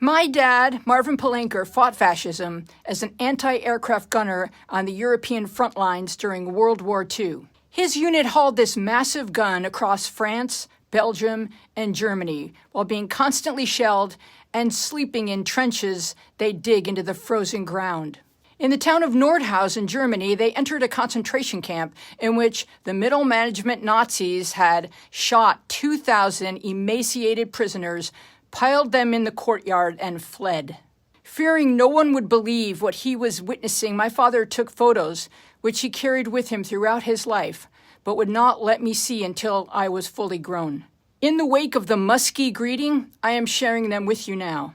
My dad, Marvin Palenker, fought fascism as an anti-aircraft gunner on the European front lines during World War II. His unit hauled this massive gun across France, Belgium, and Germany while being constantly shelled and sleeping in trenches they dig into the frozen ground. In the town of Nordhausen, Germany, they entered a concentration camp in which the middle management Nazis had shot 2,000 emaciated prisoners, piled them in the courtyard, and fled. Fearing no one would believe what he was witnessing, my father took photos, which he carried with him throughout his life, but would not let me see until I was fully grown. In the wake of the Musky greeting, I am sharing them with you now.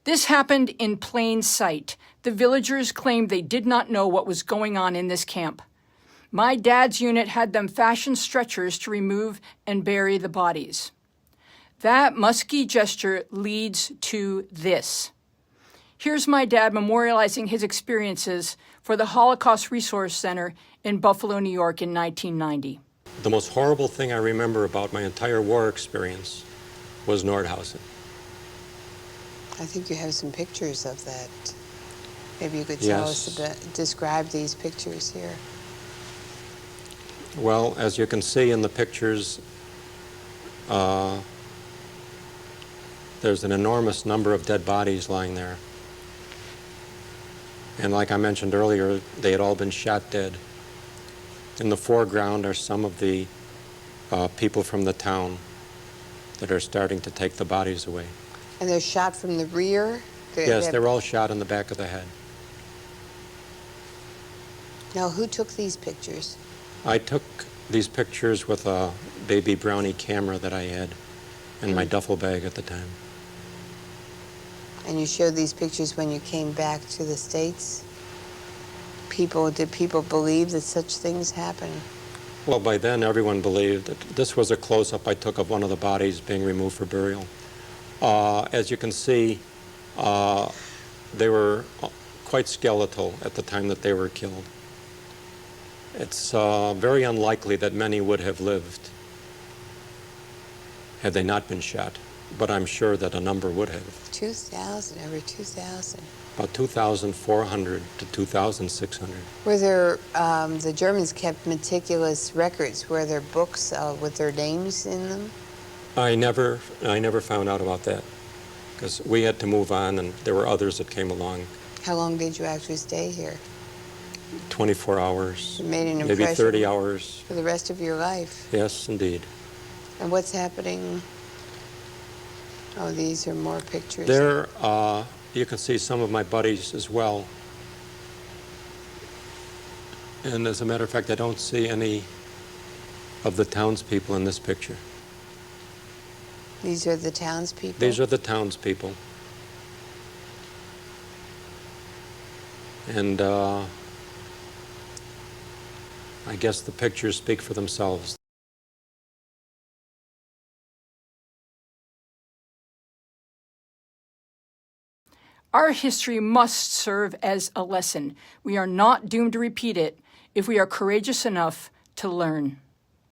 This happened in plain sight. The villagers claimed they did not know what was going on in this camp. My dad's unit had them fashion stretchers to remove and bury the bodies. That Musky gesture leads to this. Here's my dad memorializing his experiences for the Holocaust Resource Center in Buffalo, New York in 1990. The most horrible thing I remember about my entire war experience was Nordhausen. I think you have some pictures of that. Maybe you could tell us about, describe these pictures here. Well, as you can see in the pictures, there's an enormous number of dead bodies lying there. And like I mentioned earlier, they had all been shot dead. In the foreground are some of the people from the town that are starting to take the bodies away. And they're shot from the rear? Yes, they're all shot in the back of the head. Now, who took these pictures? I took these pictures with a baby brownie camera that I had in my duffel bag at the time. And you showed these pictures when you came back to the States? Did people believe that such things happen? Well, by then everyone believed that this was a close-up I took of one of the bodies being removed for burial. As you can see, they were quite skeletal at the time that they were killed. It's very unlikely that many would have lived had they not been shot, but I'm sure that a number would have. 2,000, over 2,000. About 2,400 to 2,600. Were there, the Germans kept meticulous records. Were there books with their names in them? I never found out about that, because we had to move on and there were others that came along. How long did you actually stay here? 24 hours, It made an maybe impression 30 hours. for the rest of your life. Yes, indeed. And what's happening? Oh, these are more pictures. There, you can see some of my buddies as well. And as a matter of fact, I don't see any of the townspeople in this picture. These are the townspeople? These are the townspeople. And I guess the pictures speak for themselves. Our history must serve as a lesson. We are not doomed to repeat it if we are courageous enough to learn.